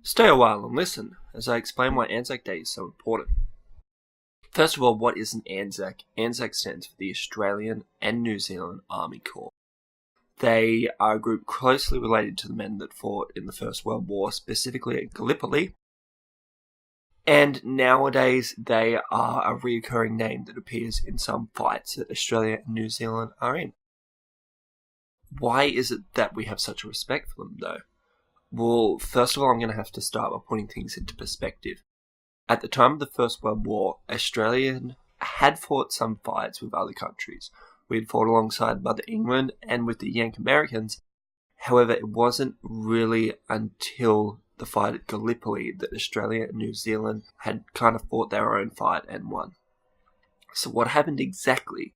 Stay a while and listen as I explain why Anzac Day is so important. First of all, what is an Anzac? Anzac stands for the Australian and New Zealand Army Corps. They are a group closely related to the men that fought in the First World War, specifically at Gallipoli, and nowadays they are a recurring name that appears in some fights that Australia and New Zealand are in. Why is it that we have such a respect for them, though? Well, first of all, I'm going to have to start by putting things into perspective. At the time of the First World War, Australia had fought some fights with other countries. We had fought alongside Mother England and with the Yank Americans. However, it wasn't really until the fight at Gallipoli that Australia and New Zealand had kind of fought their own fight and won. So what happened exactly?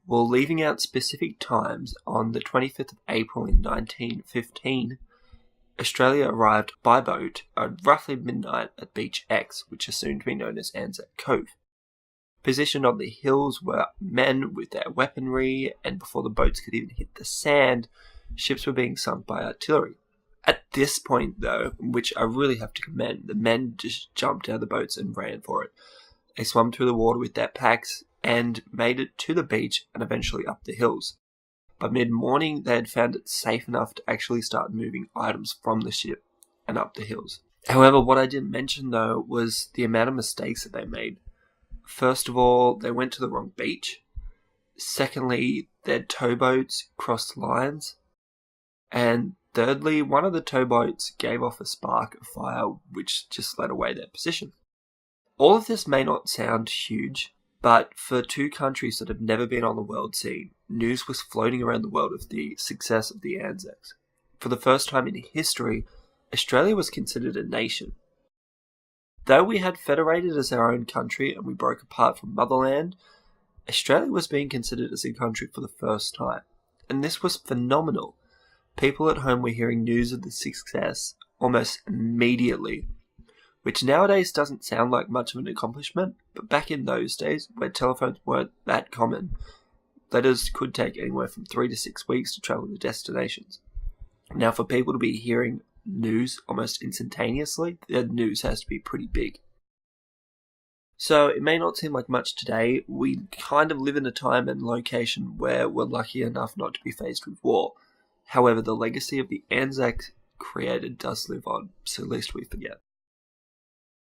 Well, leaving out specific times, on the 25th of April in 1915, Australia arrived by boat at roughly midnight at Beach X, which is soon to be known as Anzac Cove. Positioned on the hills were men with their weaponry, and before the boats could even hit the sand, ships were being sunk by artillery. At this point, though, which I really have to commend, the men just jumped out of the boats and ran for it. They swam through the water with their packs and made it to the beach and eventually up the hills. By mid-morning, they had found it safe enough to actually start moving items from the ship and up the hills. However, what I didn't mention, though, was the amount of mistakes that they made. First of all, they went to the wrong beach. Secondly, their towboats crossed lines. And thirdly, one of the towboats gave off a spark of fire, which just led away their position. All of this may not sound huge, but for two countries that have never been on the world scene, news was floating around the world of the success of the Anzacs. For the first time in history, Australia was considered a nation. Though we had federated as our own country and we broke apart from motherland, Australia was being considered as a country for the first time. And this was phenomenal. People at home were hearing news of the success almost immediately, which nowadays doesn't sound like much of an accomplishment, but back in those days, where telephones weren't that common, letters could take anywhere from 3 to 6 weeks to travel to destinations. Now, for people to be hearing news almost instantaneously, the news has to be pretty big. So, it may not seem like much today. We kind of live in a time and location where we're lucky enough not to be faced with war. However, the legacy of the Anzacs created does live on, so lest we forget.